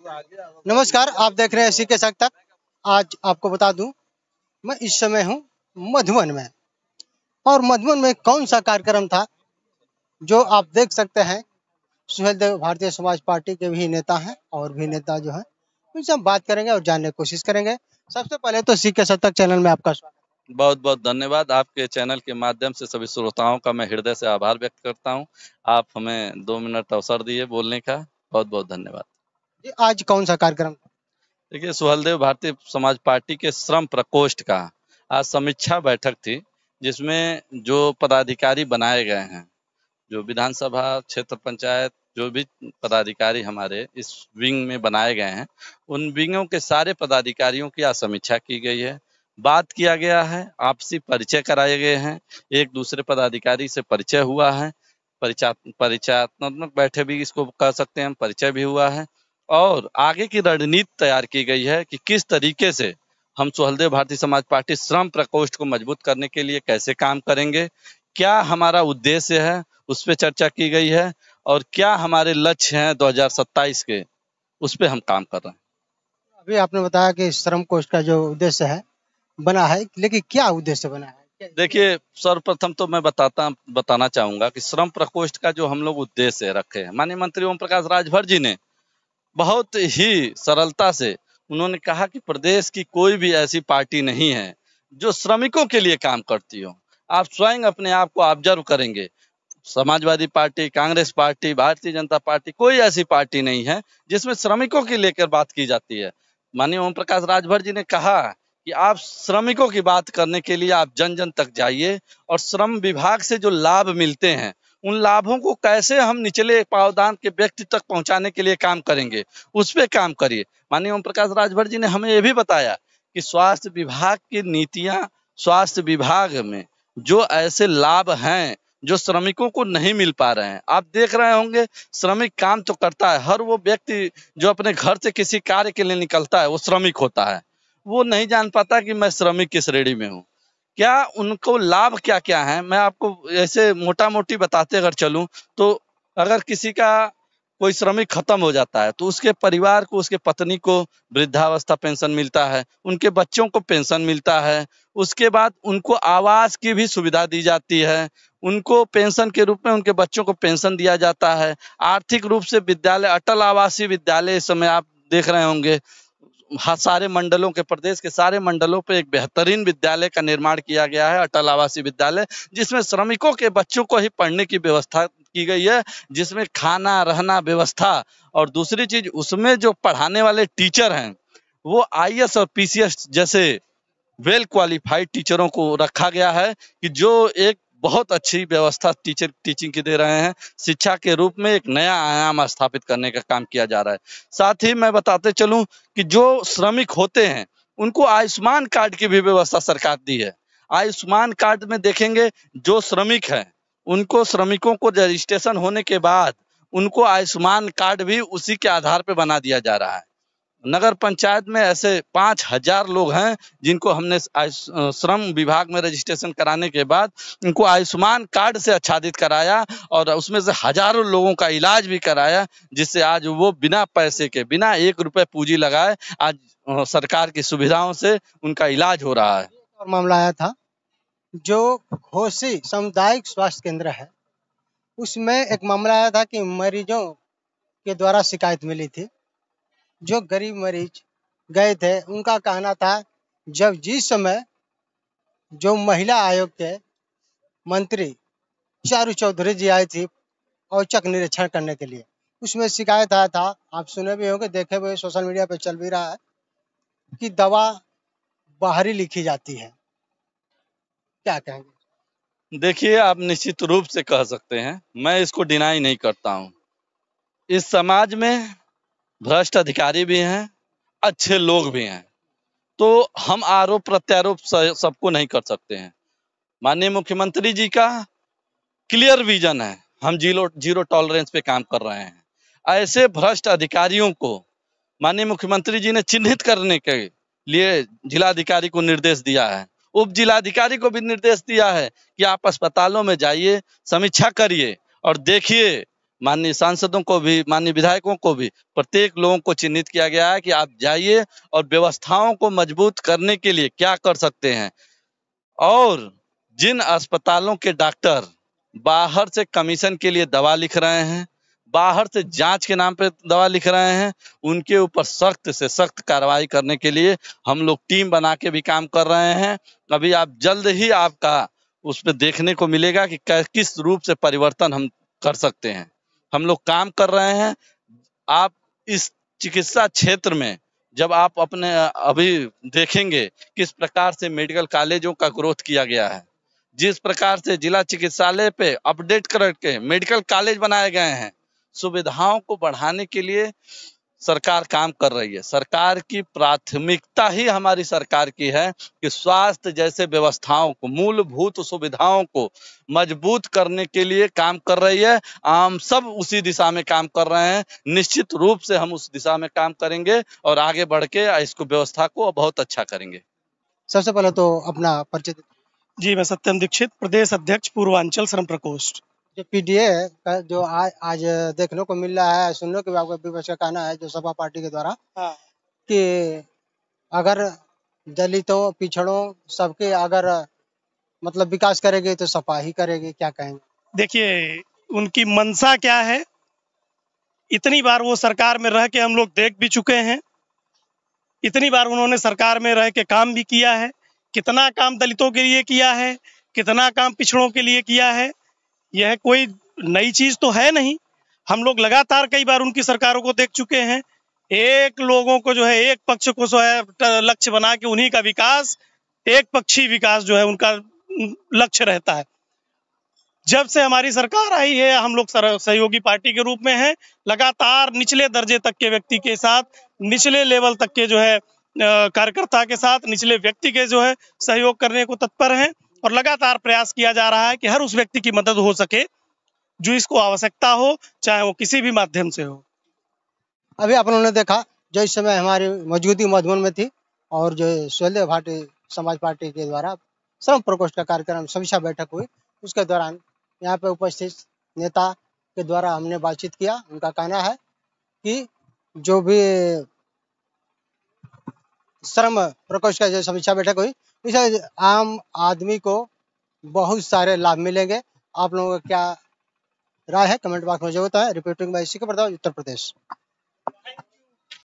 नमस्कार, आप देख रहे हैं सी के साथ तक। आज आपको बता दूं, मैं इस समय हूं मधुबन में। और मधुबन में कौन सा कार्यक्रम था जो आप देख सकते हैं। सुहेल देव भारतीय समाज पार्टी के भी नेता हैं और भी नेता जो हैं, उनसे हम बात करेंगे और जानने की कोशिश करेंगे। सबसे पहले तो सी के साथ तक चैनल में आपका स्वागत बहुत बहुत धन्यवाद। आपके चैनल के माध्यम से सभी श्रोताओं का मैं हृदय से आभार व्यक्त करता हूं। आप हमें 2 मिनट अवसर दिए बोलने का, बहुत बहुत धन्यवाद। है। जी, आज कौन सा कार्यक्रम था? देखिए, सुहेलदेव भारतीय समाज पार्टी के श्रम प्रकोष्ठ का आज समीक्षा बैठक थी, जिसमें जो पदाधिकारी बनाए गए हैं, जो विधानसभा क्षेत्र पंचायत जो भी पदाधिकारी हमारे इस विंग में बनाए गए हैं, उन विंगों के सारे पदाधिकारियों की आज समीक्षा की गई है। बात किया गया है, आपसी परिचय कराए गए हैं, एक दूसरे पदाधिकारी से परिचय हुआ है, परिचयात्मक बैठक भी इसको कह सकते हैं हम, परिचय भी हुआ है। और आगे की रणनीति तैयार की गई है कि किस तरीके से हम सुहेलदेव भारतीय समाज पार्टी श्रम प्रकोष्ठ को मजबूत करने के लिए कैसे काम करेंगे, क्या हमारा उद्देश्य है, उस पर चर्चा की गई है। और क्या हमारे लक्ष्य हैं 2027 के, उस पर हम काम कर रहे हैं। अभी आपने बताया कि श्रम कोष का जो उद्देश्य है बना है, लेकिन क्या उद्देश्य बना है? देखिए, सर्वप्रथम तो मैं बताना चाहूंगा कि श्रम प्रकोष्ठ का जो हम लोग उद्देश्य रखे हैं, माननीय मंत्री ओम प्रकाश राजभर जी ने बहुत ही सरलता से उन्होंने कहा कि प्रदेश की कोई भी ऐसी पार्टी नहीं है जो श्रमिकों के लिए काम करती हो। आप स्वयं अपने आप को ऑब्जर्व करेंगे, Samajwadi party, Congress party, Bharatiya Janata party, कोई ऐसी पार्टी नहीं है जिसमें श्रमिकों की लेकर बात की जाती है। माननीय ओम प्रकाश राजभर जी ने कहा कि आप श्रमिकों की बात करने के लिए आप जन जन तक जाइए और श्रम विभाग से जो लाभ मिलते हैं, उन लाभों को कैसे हम निचले पावदान के व्यक्ति तक पहुंचाने के लिए काम करेंगे, उस पर काम करिए। माननीय ओम प्रकाश राजभर जी ने हमें यह भी बताया कि स्वास्थ्य विभाग की नीतियां, स्वास्थ्य विभाग में जो ऐसे लाभ हैं जो श्रमिकों को नहीं मिल पा रहे हैं। आप देख रहे होंगे, श्रमिक काम तो करता है, हर वो व्यक्ति जो अपने घर से किसी कार्य के लिए निकलता है वो श्रमिक होता है। वो नहीं जान पाता कि मैं श्रमिक किस श्रेणी में हूँ, क्या उनको लाभ क्या क्या है। मैं आपको ऐसे मोटा मोटी बताते अगर चलूं तो अगर किसी का कोई श्रमिक खत्म हो जाता है तो उसके परिवार को, उसके पत्नी को वृद्धावस्था पेंशन मिलता है, उनके बच्चों को पेंशन मिलता है, उसके बाद उनको आवास की भी सुविधा दी जाती है, उनको पेंशन के रूप में उनके बच्चों को पेंशन दिया जाता है। आर्थिक रूप से विद्यालय, अटल आवासीय विद्यालय इस समय आप देख रहे होंगे, सारे मंडलों के, प्रदेश के सारे मंडलों पे एक बेहतरीन विद्यालय का निर्माण किया गया है, अटल आवासीय विद्यालय, जिसमें श्रमिकों के बच्चों को ही पढ़ने की व्यवस्था की गई है, जिसमें खाना रहना व्यवस्था। और दूसरी चीज, उसमें जो पढ़ाने वाले टीचर हैं वो आईएएस और पीसीएस जैसे वेल क्वालिफाइड टीचरों को रखा गया है कि जो एक बहुत अच्छी व्यवस्था टीचिंग की दे रहे हैं। शिक्षा के रूप में एक नया आयाम स्थापित करने का काम किया जा रहा है। साथ ही मैं बताते चलूं कि जो श्रमिक होते हैं उनको आयुष्मान कार्ड की भी व्यवस्था सरकार दी है। आयुष्मान कार्ड में देखेंगे, जो श्रमिक है उनको, श्रमिकों को रजिस्ट्रेशन होने के बाद उनको आयुष्मान कार्ड भी उसी के आधार पर बना दिया जा रहा है। नगर पंचायत में ऐसे 5000 लोग हैं जिनको हमने श्रम विभाग में रजिस्ट्रेशन कराने के बाद उनको आयुष्मान कार्ड से आच्छादित कराया और उसमें से हजारों लोगों का इलाज भी कराया, जिससे आज वो बिना पैसे के, बिना 1 रुपए पूंजी लगाए आज सरकार की सुविधाओं से उनका इलाज हो रहा है। और मामला आया था, जो घोसी सामुदायिक स्वास्थ्य केंद्र है, उसमें एक मामला आया था कि मरीजों के द्वारा शिकायत मिली थी। जो गरीब मरीज गए थे, उनका कहना था जब जिस समय जो महिला आयोग के मंत्री चारू चौधरी जी आई थी औचक निरीक्षण करने के लिए, उसमें शिकायत आया था, आप सुने भी होंगे, देखे हुए सोशल मीडिया पे चल भी रहा है, कि दवा बाहरी लिखी जाती है। क्या कहेंगे? देखिए, आप निश्चित रूप से कह सकते हैं, मैं इसको डिनाई नहीं करता हूँ। इस समाज में भ्रष्ट अधिकारी भी हैं, अच्छे लोग भी हैं, तो हम आरोप प्रत्यारोप सबको नहीं कर सकते हैं। माननीय मुख्यमंत्री जी का क्लियर विजन है, हम जीरो टॉलरेंस पे काम कर रहे हैं। ऐसे भ्रष्ट अधिकारियों को माननीय मुख्यमंत्री जी ने चिन्हित करने के लिए जिलाधिकारी को निर्देश दिया है, उप जिलाधिकारी को भी निर्देश दिया है कि आप अस्पतालों में जाइए, समीक्षा करिए और देखिए माननीय सांसदों को भी, माननीय विधायकों को भी, प्रत्येक लोगों को चिन्हित किया गया है कि आप जाइए और व्यवस्थाओं को मजबूत करने के लिए क्या कर सकते हैं। और जिन अस्पतालों के डॉक्टर बाहर से कमीशन के लिए दवा लिख रहे हैं, बाहर से जांच के नाम पे दवा लिख रहे हैं, उनके ऊपर सख्त से सख्त कार्रवाई करने के लिए हम लोग टीम बना के भी काम कर रहे हैं। अभी आप जल्द ही आपका उस पे देखने को मिलेगा कि किस रूप से परिवर्तन हम कर सकते हैं। हम लोग काम कर रहे हैं। आप इस चिकित्सा क्षेत्र में जब आप अपने अभी देखेंगे किस प्रकार से मेडिकल कॉलेजों का ग्रोथ किया गया है, जिस प्रकार से जिला चिकित्सालय पे अपडेट करके मेडिकल कॉलेज बनाए गए हैं, सुविधाओं को बढ़ाने के लिए सरकार काम कर रही है। सरकार की प्राथमिकता ही हमारी सरकार की है कि स्वास्थ्य जैसे व्यवस्थाओं को, मूलभूत सुविधाओं को मजबूत करने के लिए काम कर रही है। हम सब उसी दिशा में काम कर रहे हैं। निश्चित रूप से हम उस दिशा में काम करेंगे और आगे बढ़ के इसको व्यवस्था को बहुत अच्छा करेंगे। सबसे पहले तो अपना परिचय। जी, मैं सत्यम दीक्षित, प्रदेश अध्यक्ष पूर्वांचल श्रम प्रकोष्ठ। जो पीडीए का जो आज देखने को मिल रहा है, सुनने के आपका विपक्ष का कहना है जो सपा पार्टी के द्वारा कि अगर दलितों, पिछड़ों सबके अगर मतलब विकास करेगी तो सपा ही करेगी, क्या कहेंगे? देखिए, उनकी मंशा क्या है, इतनी बार वो सरकार में रह के हम लोग देख भी चुके हैं। इतनी बार उन्होंने सरकार में रह के काम भी किया है। कितना काम दलितों के लिए किया है, कितना काम पिछड़ों के लिए किया है, यह कोई नई चीज तो है नहीं। हम लोग लगातार कई बार उनकी सरकारों को देख चुके हैं। एक लोगों को जो है, एक पक्ष को जो है लक्ष्य बना के उन्हीं का विकास, एक पक्षी विकास जो है उनका लक्ष्य रहता है। जब से हमारी सरकार आई है, हम लोग सहयोगी पार्टी के रूप में हैं, लगातार निचले दर्जे तक के व्यक्ति के साथ, निचले लेवल तक के जो है कार्यकर्ता के साथ, निचले व्यक्ति के जो है सहयोग करने को तत्पर हैं और लगातार प्रयास किया जा रहा है कि हर उस व्यक्ति की मदद हो सके जो इसको आवश्यकता हो, चाहे वो किसी भी माध्यम से हो। अभी आप लोगों ने देखा जो इस समय हमारी मौजूदगी मधुबन में थी और जो सुहेलदेव भाटी समाज पार्टी के द्वारा श्रम प्रकोष्ठ का कार्यक्रम समीक्षा बैठक हुई, उसके दौरान यहाँ पे उपस्थित नेता के द्वारा हमने बातचीत किया। उनका कहना है कि जो भी श्रम प्रकोष्ठ का जो समीक्षा बैठक हुई, इससे आम आदमी को बहुत सारे लाभ मिलेंगे। आप लोगों का क्या राय है कमेंट बॉक्स में जो होता है। रिपोर्टिंग बाय सिके प्रताप, उत्तर प्रदेश।